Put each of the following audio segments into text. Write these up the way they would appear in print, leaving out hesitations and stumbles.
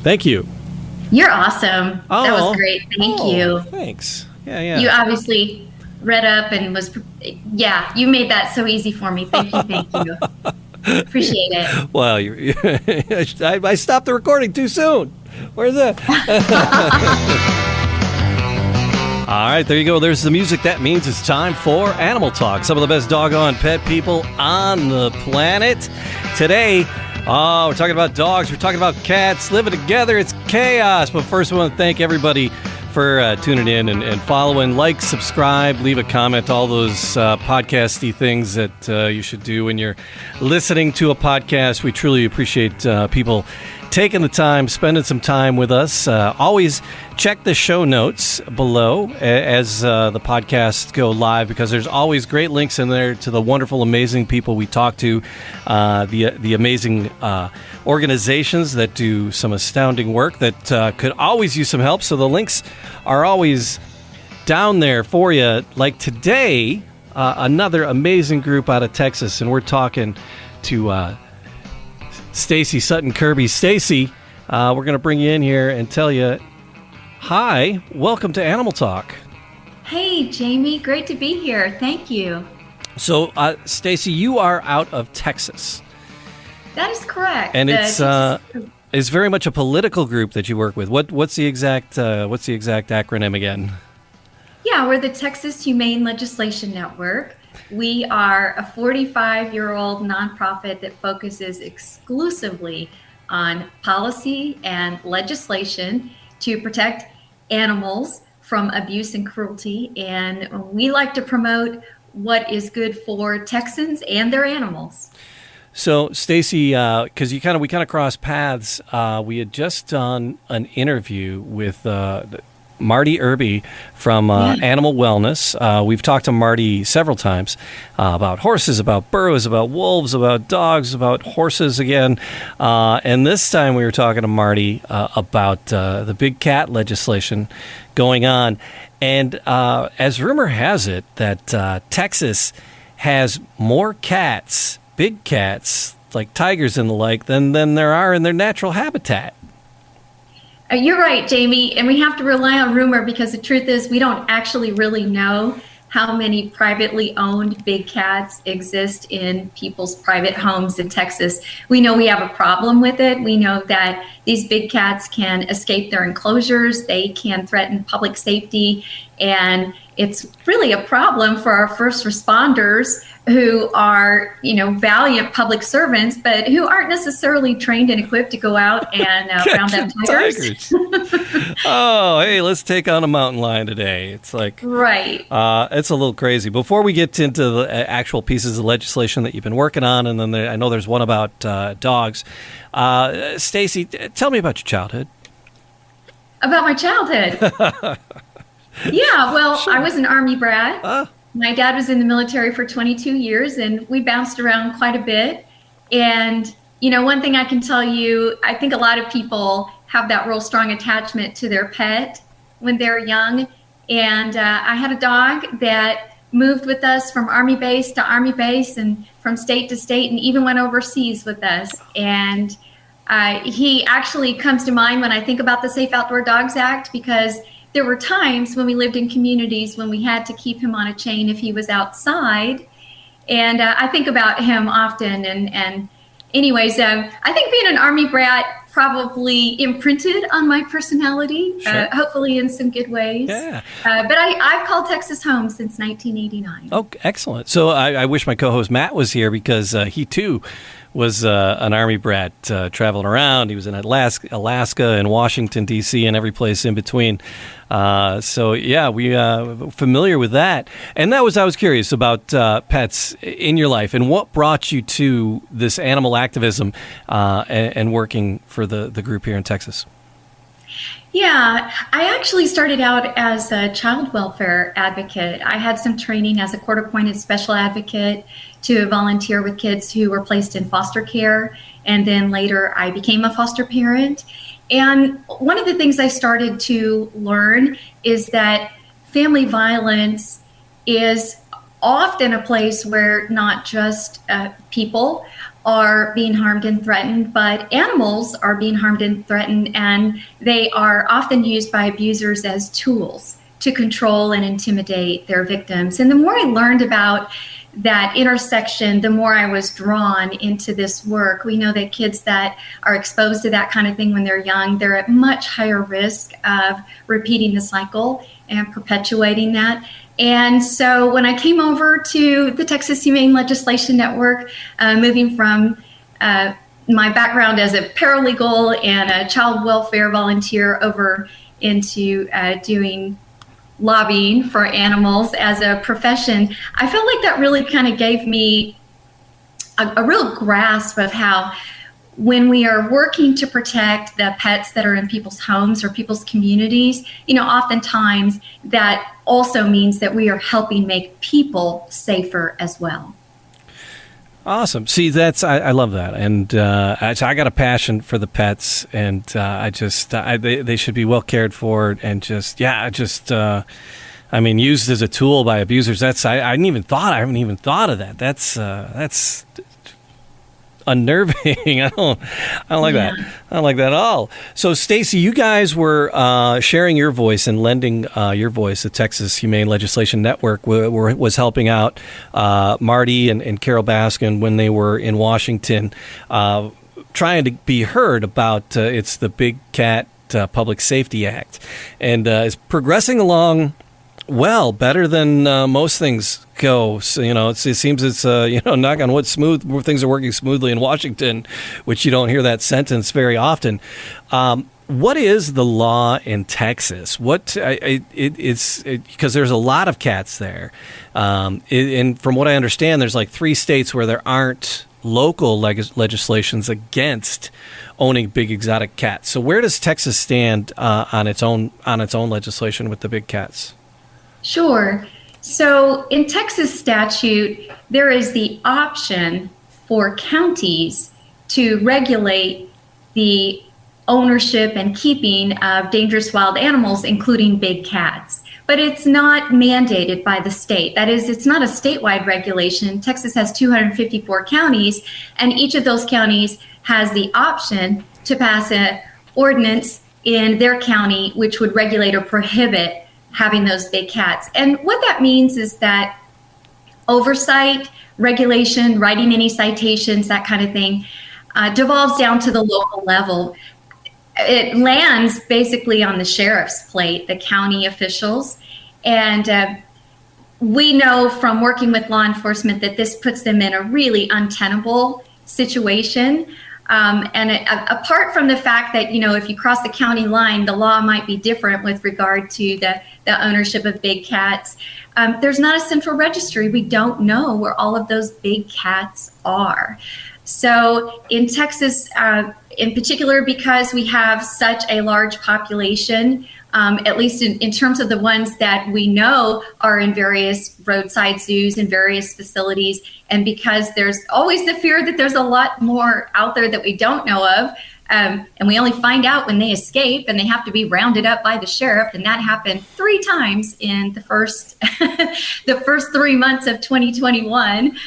Thank you. You're awesome. Oh, that was great. Thank you. Thanks. Yeah. You obviously read up and you made that so easy for me. Thank you. Appreciate it. Well, I stopped the recording too soon. Where's that? All right, there you go. There's the music. That means it's time for Animal Talk. Some of the best doggone pet people on the planet. Today, we're talking about dogs. We're talking about cats living together. It's chaos. But first, we want to thank everybody for tuning in and following. Like, subscribe, leave a comment, all those podcasty things that you should do when you're listening to a podcast. We truly appreciate people taking the time, spending some time with us. Always check the show notes below as the podcasts go live, because there's always great links in there to the wonderful, amazing people we talk to, the amazing organizations that do some astounding work that could always use some help. So the links are always down there for you. Like today, another amazing group out of Texas, and we're talking to Stacy Sutton Kerby. Stacy, we're going to bring you in here and tell you, hi, welcome to Animal Talk. Hey, Jamie, great to be here. Thank you. So, Stacy, you are out of Texas. That is correct. And it's very much a political group that you work with. What's the exact acronym again? Yeah, we're the Texas Humane Legislation Network. We are a 45-year-old nonprofit that focuses exclusively on policy and legislation to protect animals from abuse and cruelty. And we like to promote what is good for Texans and their animals. So, Stacy, because we kind of crossed paths, we had just done an interview with Marty Irby from Animal Wellness. We've talked to Marty several times about horses, about burros, about wolves, about dogs, about horses again. And this time we were talking to Marty about the big cat legislation going on. And as rumor has it that Texas has more cats, big cats, like tigers and the like, than there are in their natural habitat. You're right, Jamie, and we have to rely on rumor because the truth is we don't actually really know how many privately owned big cats exist in people's private homes in Texas. We know we have a problem with it. We know that these big cats can escape their enclosures. They can threaten public safety, and it's really a problem for our first responders who are, valiant public servants, but who aren't necessarily trained and equipped to go out and round up tigers. Oh, hey, let's take on a mountain lion today. It's like, right. It's a little crazy. Before we get into the actual pieces of legislation that you've been working on, and then I know there's one about dogs. Stacy, tell me about your childhood. About my childhood? Yeah, well, sure. I was an Army brat. My dad was in the military for 22 years, and we bounced around quite a bit. And, one thing I can tell you, I think a lot of people have that real strong attachment to their pet when they're young. And I had a dog that moved with us from Army base to Army base and from state to state, and even went overseas with us. And he actually comes to mind when I think about the Safe Outdoor Dogs Act, because there were times when we lived in communities when we had to keep him on a chain if he was outside. And I think about him often. And anyways, I think being an Army brat probably imprinted on my personality, sure. Hopefully in some good ways. Yeah. But I've called Texas home since 1989. Oh, excellent. So I wish my co-host Matt was here, because he too was an Army brat traveling around. He was in Alaska and Washington, D.C., and every place in between. So, yeah, we familiar with that. And I was curious about pets in your life and what brought you to this animal activism and working for the group here in Texas. Yeah, I actually started out as a child welfare advocate. I had some training as a court-appointed special advocate to volunteer with kids who were placed in foster care. And then later I became a foster parent. And one of the things I started to learn is that family violence is often a place where not just people are being harmed and threatened, but animals are being harmed and threatened, and they are often used by abusers as tools to control and intimidate their victims. And the more I learned about that intersection, the more I was drawn into this work. We know that kids that are exposed to that kind of thing when they're young, they're at much higher risk of repeating the cycle and perpetuating that. And so when I came over to the Texas Humane Legislation Network, moving from my background as a paralegal and a child welfare volunteer over into doing lobbying for animals as a profession, I felt like that really kind of gave me a real grasp of how when we are working to protect the pets that are in people's homes or people's communities, oftentimes that also means that we are helping make people safer as well. Awesome. See, I love that, and I got a passion for the pets, and they should be well cared for, and used as a tool by abusers. I haven't even thought of that. That's unnerving. I don't like that. I don't like that at all. So, Stacy, you guys were sharing your voice and lending your voice. The Texas Humane Legislation Network was helping out Marty and Carol Baskin when they were in Washington, trying to be heard about it's the Big Cat Public Safety Act, and it's progressing along well, better than most things go. So, it seems it's, knock on wood, smooth. Things are working smoothly in Washington, which you don't hear that sentence very often. What is the law in Texas? It's because there's a lot of cats there. And from what I understand, there's like 3 states where there aren't local legislations against owning big exotic cats. So where does Texas stand on its own legislation with the big cats? Sure. So in Texas statute, there is the option for counties to regulate the ownership and keeping of dangerous wild animals, including big cats. But it's not mandated by the state. That is, it's not a statewide regulation. Texas has 254 counties, and each of those counties has the option to pass an ordinance in their county which would regulate or prohibit having those big cats. And what that means is that oversight, regulation, writing any citations, that kind of thing, devolves down to the local level. It lands basically on the sheriff's plate, the county officials. And we know from working with law enforcement that this puts them in a really untenable situation. Apart from the fact that, if you cross the county line, the law might be different with regard to the ownership of big cats. There's not a central registry. We don't know where all of those big cats are. So in Texas, in particular, because we have such a large population, at least in terms of the ones that we know are in various roadside zoos and various facilities, and because there's always the fear that there's a lot more out there that we don't know of, and we only find out when they escape and they have to be rounded up by the sheriff, and that happened 3 times in the first 3 months of 2021.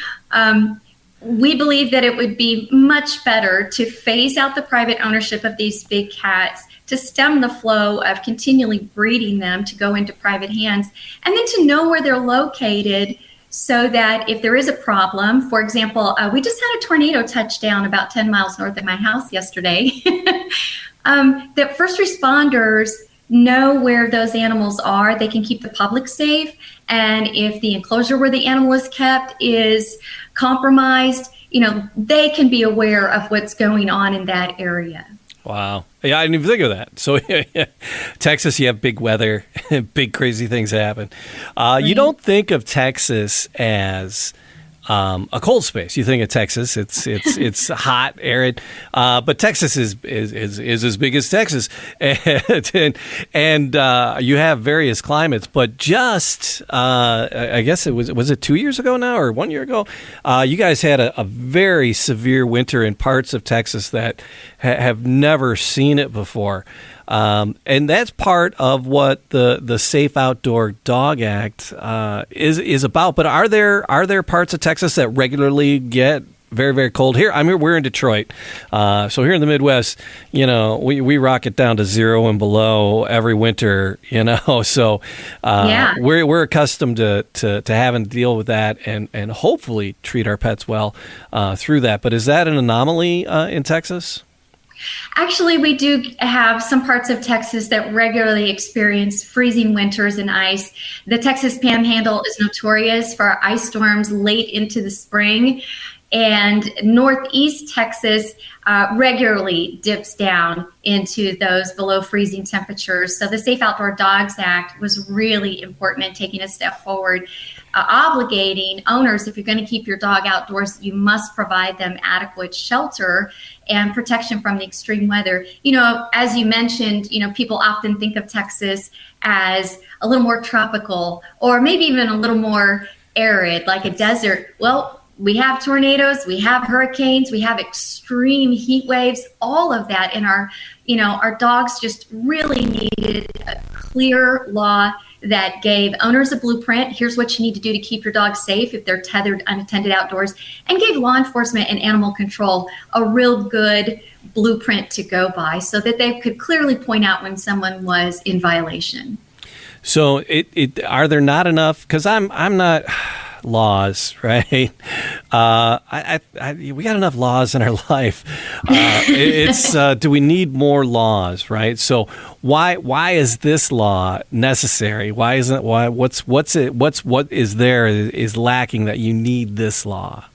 We believe that it would be much better to phase out the private ownership of these big cats, to stem the flow of continually breeding them to go into private hands, and then to know where they're located so that if there is a problem, for example, we just had a tornado touchdown about 10 miles north of my house yesterday, that first responders know where those animals are. They can keep the public safe. And if the enclosure where the animal is kept is compromised, they can be aware of what's going on in that area. Wow. Yeah, I didn't even think of that. So, Texas, you have big weather, big crazy things happen. You don't think of Texas as a cold space. You think of Texas, it's hot, arid, but Texas is as big as Texas, and you have various climates. But just I guess was it 2 years ago now or 1 year ago, you guys had a very severe winter in parts of Texas that have never seen it before. And that's part of what the Safe Outdoor Dog Act is about. But are there parts of Texas that regularly get very, very cold. Here, we're in Detroit. So here in the Midwest, we rock it down to 0 and below every winter, So we're accustomed to having to deal with that and hopefully treat our pets well through that. But is that an anomaly in Texas? Actually, we do have some parts of Texas that regularly experience freezing winters and ice. The Texas Panhandle is notorious for ice storms late into the spring, and Northeast Texas regularly dips down into those below freezing temperatures. So the Safe Outdoor Dogs Act was really important in taking a step forward, obligating owners, if you're going to keep your dog outdoors, you must provide them adequate shelter and protection from the extreme weather. As you mentioned, people often think of Texas as a little more tropical or maybe even a little more arid, like a desert. Well, we have tornadoes, we have hurricanes, we have extreme heat waves, all of that. And our dogs just really needed a clear law that gave owners a blueprint. Here's what you need to do to keep your dog safe if they're tethered unattended outdoors, and gave law enforcement and animal control a real good blueprint to go by so that they could clearly point out when someone was in violation. So are there not enough, because I'm not laws, right? We got enough laws in our life. Do we need more laws, right? So why is this law necessary? What is there is lacking that you need this law?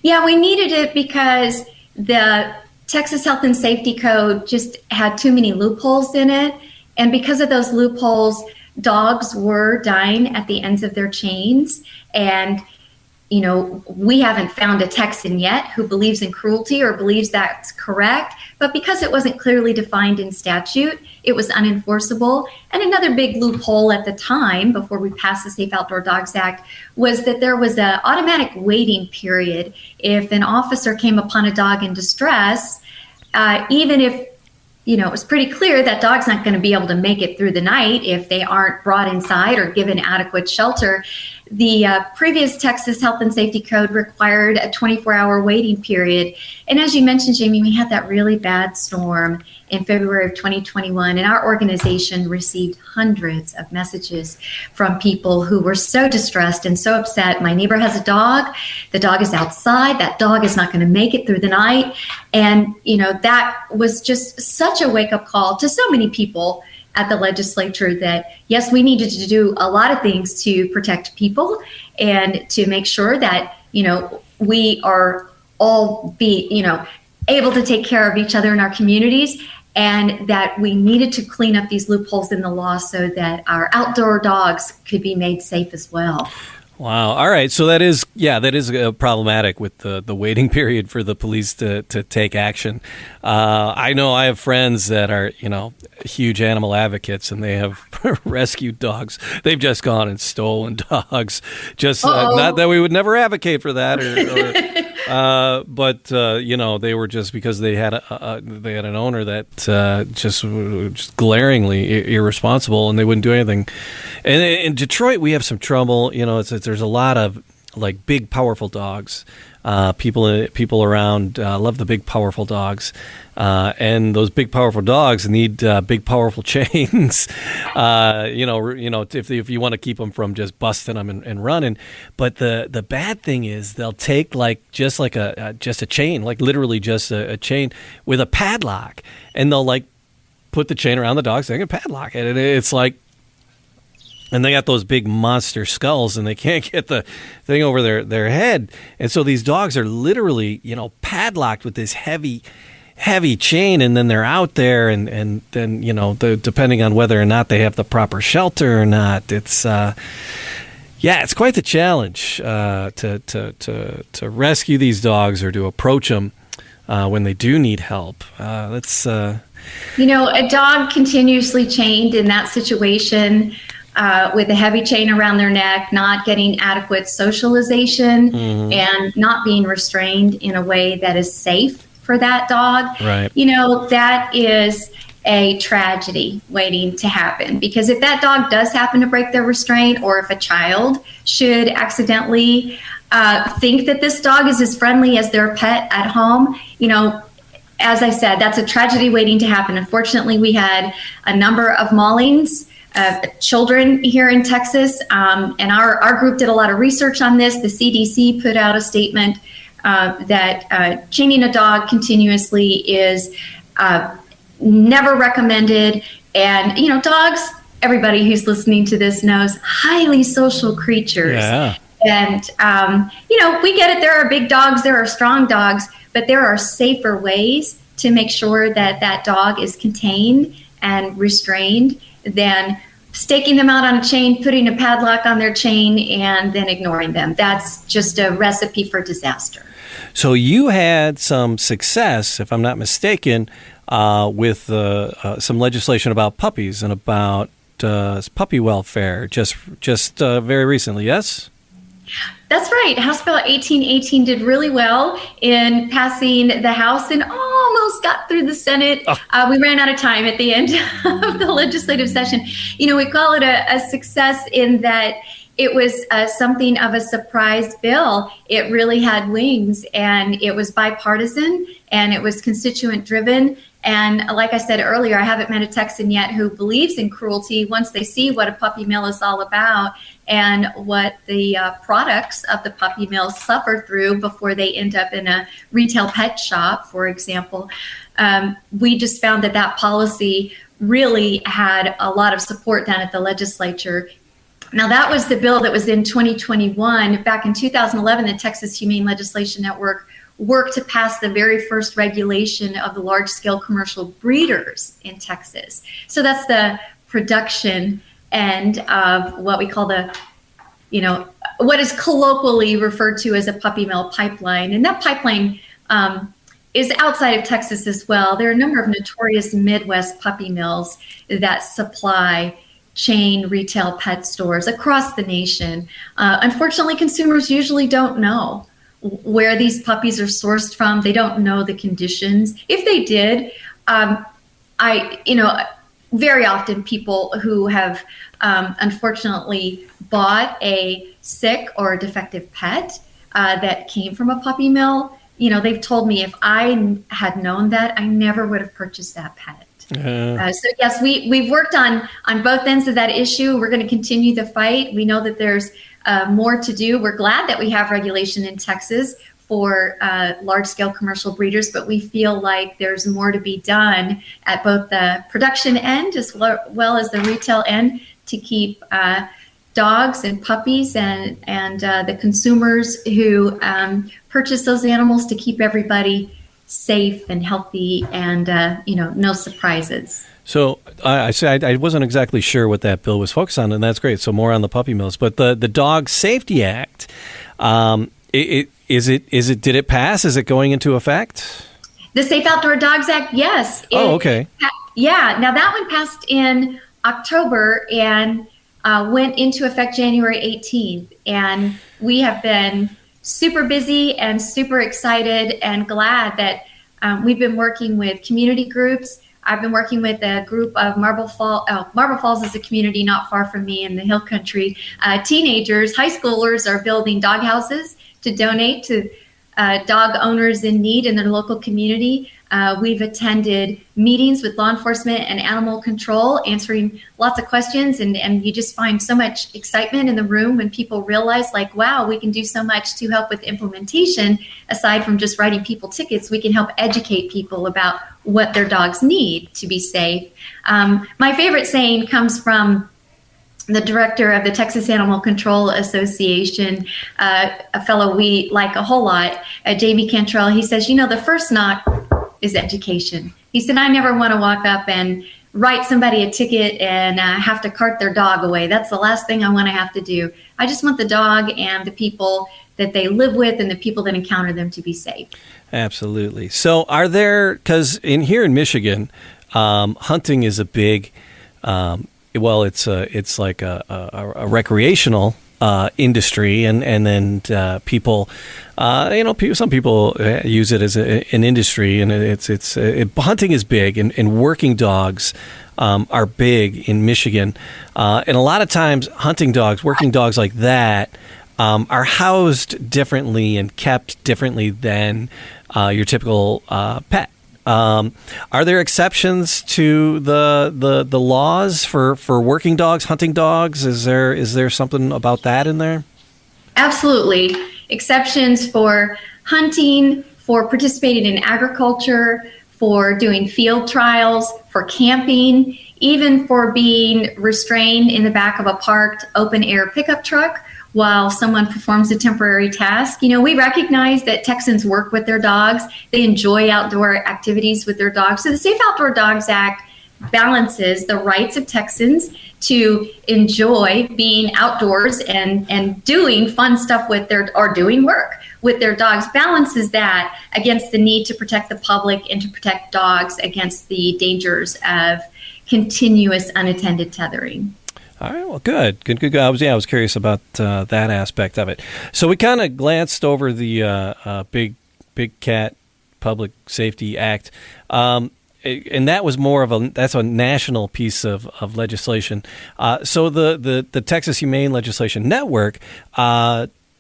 Yeah, we needed it because the Texas Health and Safety Code just had too many loopholes in it. And because of those loopholes, dogs were dying at the ends of their chains. And, we haven't found a Texan yet who believes in cruelty or believes that's correct. But because it wasn't clearly defined in statute, it was unenforceable. And another big loophole at the time, before we passed the Safe Outdoor Dogs Act, was that there was an automatic waiting period. If an officer came upon a dog in distress, even if it was pretty clear that dog's not going to be able to make it through the night if they aren't brought inside or given adequate shelter. The previous Texas Health and Safety Code required a 24-hour waiting period. And as you mentioned, Jamie, we had that really bad storm in February of 2021, and our organization received hundreds of messages from people who were so distressed and so upset. My neighbor has a dog. The dog is outside. That dog is not going to make it through the night. And, that was just such a wake-up call to so many people at the legislature that, yes, we needed to do a lot of things to protect people and to make sure that, we are all able to take care of each other in our communities, and that we needed to clean up these loopholes in the law so that our outdoor dogs could be made safe as well. Wow. All right. So that is problematic with the waiting period for the police to take action. I know I have friends that are, huge animal advocates, and they have rescued dogs. They've just gone and stolen dogs. Just not that we would never advocate for that, but they were just because they had an owner that just glaringly irresponsible, and they wouldn't do anything. And in Detroit, we have some trouble. There's a lot of like big, powerful dogs. People around love the big, powerful dogs, and those big, powerful dogs need big, powerful chains. If you want to keep them from just busting them and running. But the bad thing is they'll take just a chain, like literally just a chain with a padlock, and they'll put the chain around the dog's neck and padlock it. And it's like. And they got those big monster skulls, and they can't get the thing over their head. And so these dogs are literally, padlocked with this heavy chain, and then they're out there, and then, depending on whether or not they have the proper shelter or not, it's quite the challenge to rescue these dogs or to approach them when they do need help. A dog continuously chained in that situation, with a heavy chain around their neck, not getting adequate socialization, and not being restrained in a way that is safe for that dog. Right. That is a tragedy waiting to happen, because if that dog does happen to break their restraint, or if a child should accidentally think that this dog is as friendly as their pet at home. As I said, that's a tragedy waiting to happen. Unfortunately, we had a number of maulings of children here in Texas, and our group did a lot of research on this. The CDC put out a statement that chaining a dog continuously is never recommended. And, dogs, everybody who's listening to this knows, highly social creatures. Yeah. And, we get it. There are big dogs, there are strong dogs, but there are safer ways to make sure that that dog is contained and restrained than staking them out on a chain, putting a padlock on their chain, and then ignoring them. That's just a recipe for disaster. So you had some success, if I'm not mistaken, with some legislation about puppies and about puppy welfare just very recently, yes? That's right. House Bill 1818 did really well in passing the House and almost got through the Senate. We ran out of time at the end of the legislative session. We call it a success in that it was something of a surprise bill. It really had wings, and it was bipartisan, and it was constituent driven. And like I said earlier, I haven't met a Texan yet who believes in cruelty once they see what a puppy mill is all about and what the products of the puppy mill suffer through before they end up in a retail pet shop, for example. We just found that policy really had a lot of support down at the legislature. Now, that was the bill that was in 2021. Back in 2011, the Texas Humane Legislation Network worked to pass the very first regulation of the large-scale commercial breeders in Texas. So that's the production end of what we call what is colloquially referred to as a puppy mill pipeline. And that pipeline is outside of Texas as well. There are a number of notorious Midwest puppy mills that supply chain retail pet stores across the nation. Unfortunately, consumers usually don't know where these puppies are sourced from. They don't know the conditions. If they did, very often people who have unfortunately bought a sick or defective pet that came from a puppy mill, they've told me if I had known that, I never would have purchased that pet. So yes, we've worked on both ends of that issue. We're going to continue the fight. We know that there's more to do. We're glad that we have regulation in Texas for large-scale commercial breeders, but we feel like there's more to be done at both the production end as well as the retail end to keep dogs and puppies and the consumers who purchase those animals, to keep everybody safe and healthy and no surprises. So I wasn't exactly sure what that bill was focused on, and that's great. So more on the puppy mills, but the Dog Safety Act, did it pass? Is it going into effect? The Safe Outdoor Dogs Act, yes. Okay. Yeah. Now that one passed in October and went into effect January 18th, and we have been super busy and super excited and glad that we've been working with community groups. I've been working with a group of Marble Falls. Marble Falls is a community not far from me in the Hill Country. Teenagers, high schoolers are building dog houses to donate to dog owners in need in their local community. We've attended meetings with law enforcement and animal control, answering lots of questions, and you just find so much excitement in the room when people realize, like, wow, we can do so much to help with implementation. Aside from just writing people tickets, we can help educate people about what their dogs need to be safe. My favorite saying comes from the director of the Texas Animal Control Association, a fellow we like a whole lot, Jamie Cantrell. He says, the first knock is education. He said, I never want to walk up and write somebody a ticket and have to cart their dog away. That's the last thing I want to have to do. I just want the dog and the people that they live with and the people that encounter them to be safe. Absolutely. So are there, because here in Michigan, hunting is a big, it's like a recreational industry, and then people, some people use it as an industry, and hunting is big, and working dogs are big in Michigan, and a lot of times working dogs like that are housed differently and kept differently than your typical pet. Are there exceptions to the laws for working dogs, hunting dogs? Is there something about that in there? Absolutely. Exceptions for hunting, for participating in agriculture, for doing field trials, for camping, even for being restrained in the back of a parked open air pickup truck while someone performs a temporary task. We recognize that Texans work with their dogs. They enjoy outdoor activities with their dogs. So the Safe Outdoor Dogs Act balances the rights of Texans to enjoy being outdoors and doing fun stuff or doing work with their dogs, balances that against the need to protect the public and to protect dogs against the dangers of continuous unattended tethering. All right, well, good. I was curious about that aspect of it. So we kind of glanced over the Big Cat Public Safety Act, and that was that's a national piece of legislation. So the Texas Humane Legislation Network,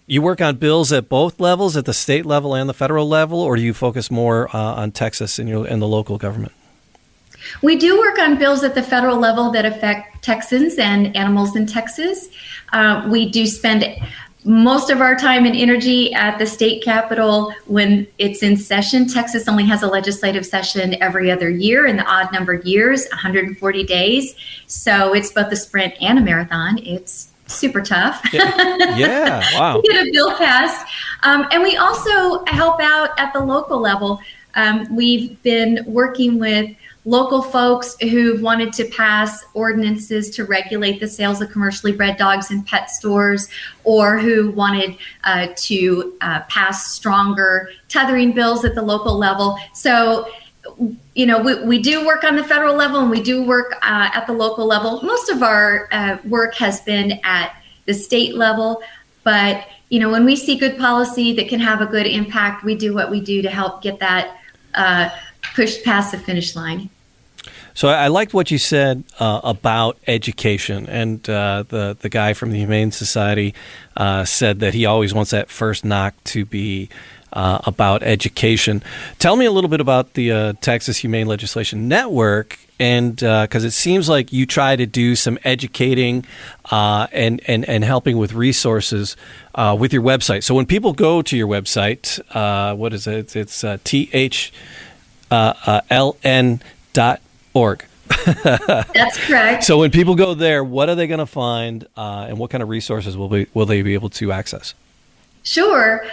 you work on bills at both levels, at the state level and the federal level, or do you focus more on Texas and the local government? We do work on bills at the federal level that affect Texans and animals in Texas. We do spend most of our time and energy at the state capitol when it's in session. Texas only has a legislative session every other year in the odd numbered years, 140 days. So it's both a sprint and a marathon. It's super tough. Yeah, wow. To get a bill passed. And we also help out at the local level. We've been working with local folks who've wanted to pass ordinances to regulate the sales of commercially bred dogs in pet stores, or who wanted to pass stronger tethering bills at the local level. So, we do work on the federal level and we do work at the local level. Most of our work has been at the state level, but, when we see good policy that can have a good impact, we do what we do to help get that pushed past the finish line. So I liked what you said about education, and the guy from the Humane Society said that he always wants that first knock to be about education. Tell me a little bit about the Texas Humane Legislation Network, and because it seems like you try to do some educating and helping with resources with your website. So when people go to your website, what is it? It's THLN.org. That's correct. So when people go there, what are they going to find, and what kind of resources will they be able to access? Sure.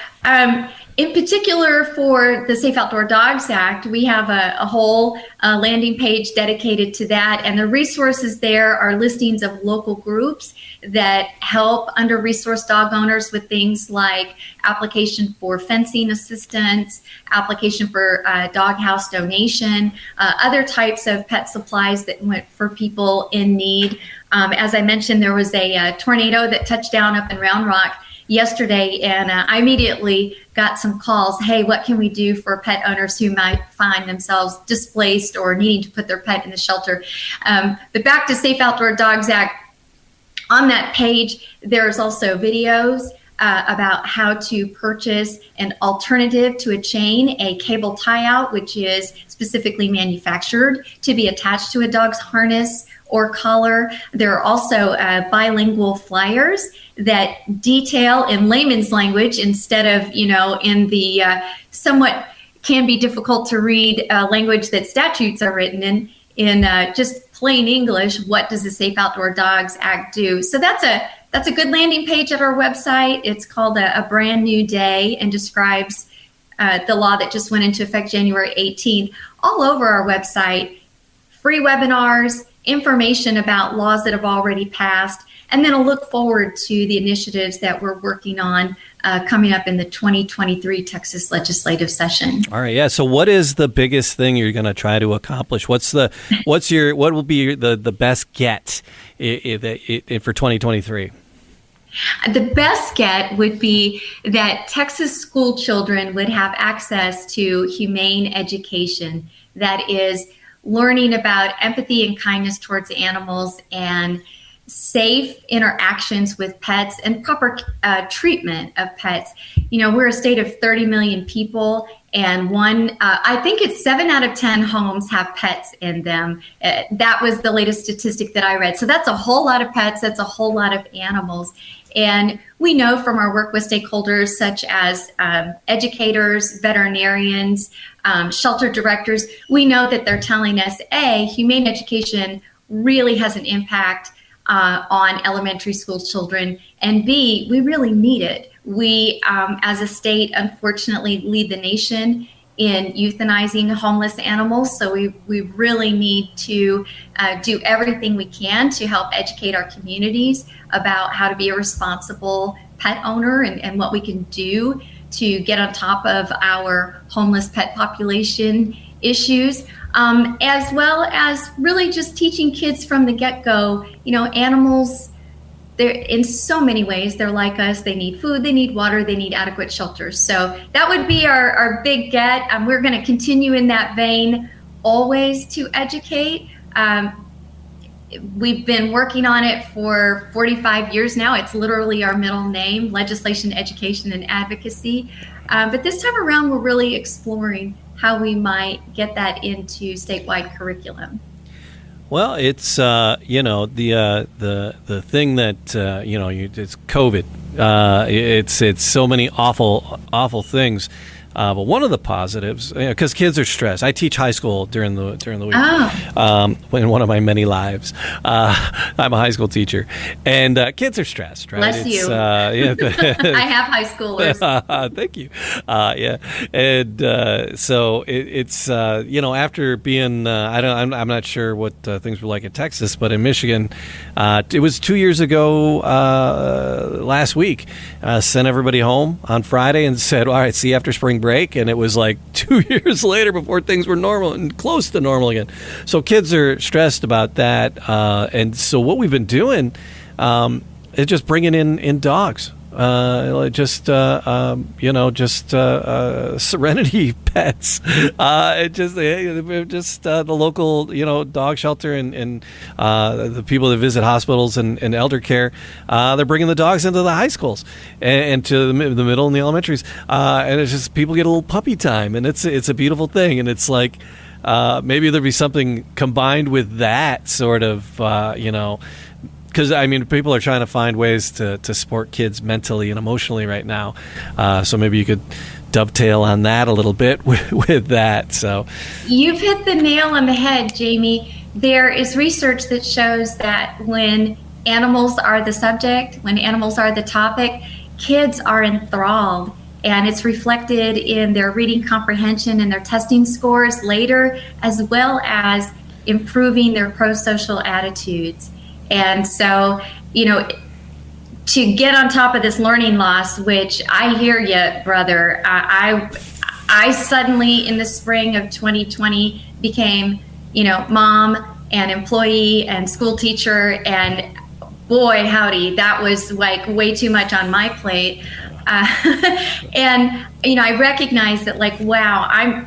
In particular, for the Safe Outdoor Dogs Act, we have a whole landing page dedicated to that. And the resources there are listings of local groups that help under-resourced dog owners with things like application for fencing assistance, application for doghouse donation, other types of pet supplies that went for people in need. As I mentioned, there was a tornado that touched down up in Round Rock yesterday, and I immediately got some calls. Hey, what can we do for pet owners who might find themselves displaced or needing to put their pet in the shelter? But back to Safe Outdoor Dogs Act, on that page, there's also videos about how to purchase an alternative to a chain, a cable tie-out, which is specifically manufactured to be attached to a dog's harness or collar. There are also bilingual flyers that detail in layman's language instead of, in the somewhat can be difficult to read language that statutes are written in just plain English. What does the Safe Outdoor Dogs Act do? So that's a good landing page at our website. It's called a Brand New Day and describes the law that just went into effect January 18th. All over our website, free webinars, information about laws that have already passed, and then a look forward to the initiatives that we're working on coming up in the 2023 Texas legislative session. All right, yeah. So, what is the biggest thing you're going to try to accomplish? What will be the best get for 2023? The best get would be that Texas school children would have access to humane education that is learning about empathy and kindness towards animals and safe interactions with pets and proper treatment of pets. We're a state of 30 million people, and I think it's 7 out of 10 homes have pets in them. That was the latest statistic that I read. So that's a whole lot of pets. That's a whole lot of animals. And we know from our work with stakeholders such as educators, veterinarians, shelter directors, we know that they're telling us, A, humane education really has an impact on elementary school children, and B, we really need it. We, as a state, unfortunately lead the nation in euthanizing homeless animals, so we really need to do everything we can to help educate our communities about how to be a responsible pet owner and what we can do to get on top of our homeless pet population issues, as well as really just teaching kids from the get-go, animals, they're in so many ways, they're like us. They need food, they need water, they need adequate shelter. So that would be our big get. We're going to continue in that vein always to educate. We've been working on it for 45 years now. It's literally our middle name, Legislation, Education, and Advocacy. But this time around, we're really exploring how we might get that into statewide curriculum. Well, it's the thing that it's COVID. It's so many awful things. But one of the positives, because kids are stressed. I teach high school during the week. In one of my many lives, I'm a high school teacher, and kids are stressed. Right? Bless you. I have high schoolers. Thank you. And so it's after being I'm not sure what things were like in Texas, but in Michigan, it was 2 years ago last week. Sent everybody home on Friday and said, "All right, see you after spring break," and it was like 2 years later before things were normal and close to normal again. So kids are stressed about that, and so what we've been doing is just bringing in dogs, serenity pets, the local dog shelter and the people that visit hospitals and elder care. They're bringing the dogs into the high schools and to the middle and the elementaries, and it's just people get a little puppy time, and it's a beautiful thing. And it's like maybe there'd be something combined with that sort of because people are trying to find ways to support kids mentally and emotionally right now. So maybe you could dovetail on that a little bit with that. So you've hit the nail on the head, Jamie. There is research that shows that when animals are the subject, when animals are the topic, kids are enthralled. And it's reflected in their reading comprehension and their testing scores later, as well as improving their pro-social attitudes. And so, to get on top of this learning loss, which I hear you, brother, I suddenly in the spring of 2020 became, mom and employee and school teacher, and boy, howdy, that was like way too much on my plate. And, I recognize that wow,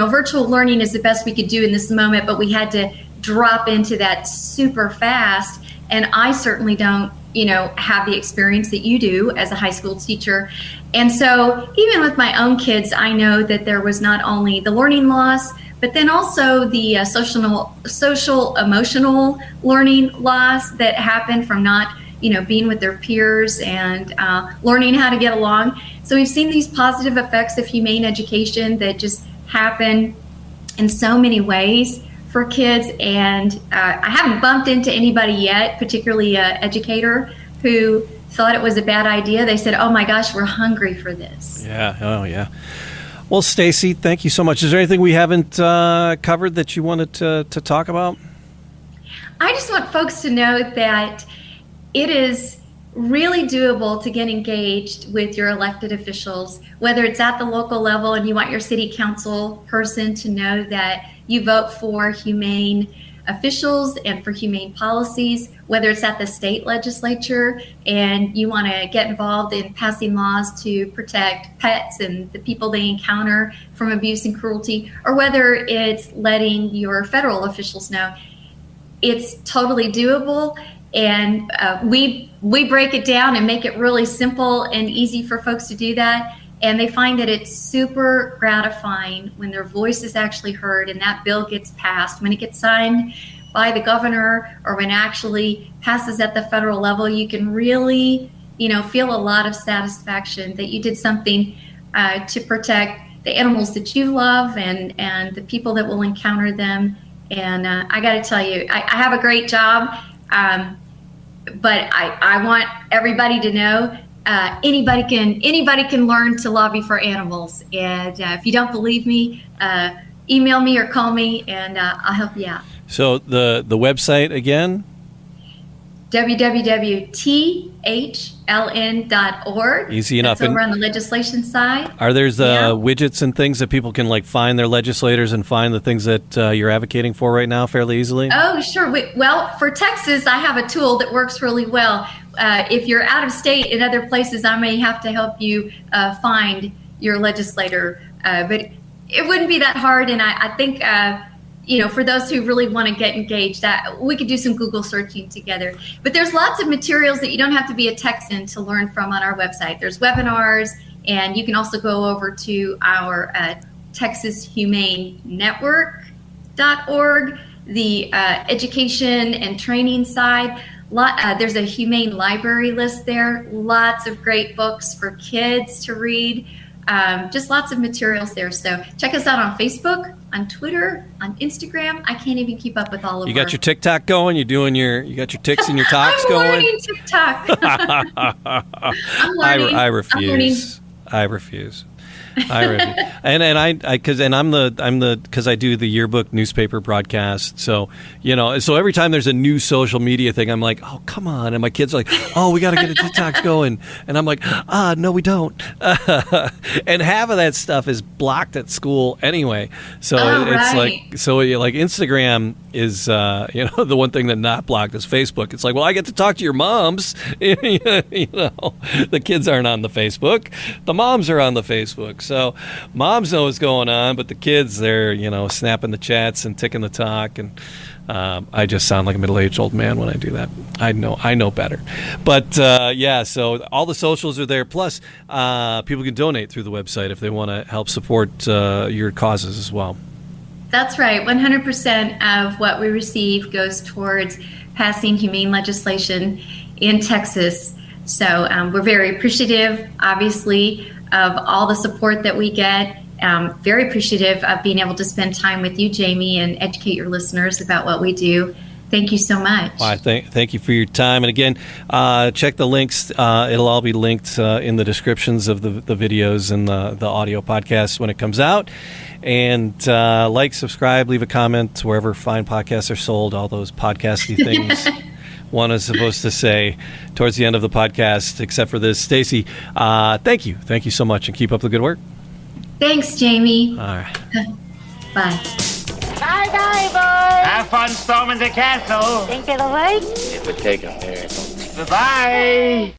virtual learning is the best we could do in this moment, but we had to drop into that super fast. And I certainly don't, have the experience that you do as a high school teacher. And so even with my own kids, I know that there was not only the learning loss, but then also the social emotional learning loss that happened from not, being with their peers and learning how to get along. So we've seen these positive effects of humane education that just happen in so many ways for kids, and I haven't bumped into anybody yet, particularly an educator, who thought it was a bad idea. They said, "Oh my gosh, we're hungry for this." Yeah. Oh yeah. Well, Stacy, thank you so much. Is there anything we haven't covered that you wanted to talk about? I just want folks to know that it is really doable to get engaged with your elected officials, whether it's at the local level and you want your city council person to know that you vote for humane officials and for humane policies, whether it's at the state legislature and you want to get involved in passing laws to protect pets and the people they encounter from abuse and cruelty, or whether it's letting your federal officials know. It's totally doable. And we break it down and make it really simple and easy for folks to do that. And they find that it's super gratifying when their voice is actually heard and that bill gets passed. When it gets signed by the governor or when it actually passes at the federal level, you can really, feel a lot of satisfaction that you did something to protect the animals that you love and the people that will encounter them. And I got to tell you, I have a great job, but I want everybody to know anybody can learn to lobby for animals. And if you don't believe me, email me or call me, and I'll help you out. So the website again? www.THLN.org. Easy enough. That's over on the legislation side. Are there widgets and things that people can find their legislators and find the things that you're advocating for right now fairly easily? Oh, sure. Well, for Texas, I have a tool that works really well. If you're out of state in other places, I may have to help you find your legislator. But it wouldn't be that hard. And I think for those who really want to get engaged, that we could do some Google searching together. But there's lots of materials that you don't have to be a Texan to learn from on our website. There's webinars, and you can also go over to our Texas Humane Network.org, the education and training side. There's a humane library list there. Lots of great books for kids to read. Just lots of materials there. So check us out on Facebook, on Twitter, on Instagram. I can't even keep up with all of them. You got your TikTok going? You got your ticks and your talks going? I'm learning TikTok. I'm learning. I refuse. And because I do the yearbook newspaper broadcast, so every time there's a new social media thing, I'm like, oh, come on, and my kids are like, oh, we got to get a TikTok going, and I'm like, no, we don't. And half of that stuff is blocked at school anyway, so it's right. like Instagram is the one thing that not blocked is Facebook. It's like, well, I get to talk to your moms. The kids aren't on the Facebook, the moms are on the Facebook. So moms know what's going on, but the kids, they're, snapping the chats and ticking the talk. And I just sound like a middle-aged old man when I do that. I know better. But, so all the socials are there. Plus, people can donate through the website if they want to help support your causes as well. That's right. 100% of what we receive goes towards passing humane legislation in Texas. So we're very appreciative, obviously, of all the support that we get. Very appreciative of being able to spend time with you, Jamie, and educate your listeners about what we do. Thank you so much. Well, thank you for your time. And again, check the links. It'll all be linked in the descriptions of the videos and the audio podcast when it comes out. And subscribe, leave a comment wherever fine podcasts are sold, all those podcasty things. One is supposed to say towards the end of the podcast, except for this. Stacy, thank you. Thank you so much, and keep up the good work. Thanks, Jamie. All right. Bye. Bye-bye, boys. Have fun storming the castle. Think it'll work? It would take a miracle. Bye-bye.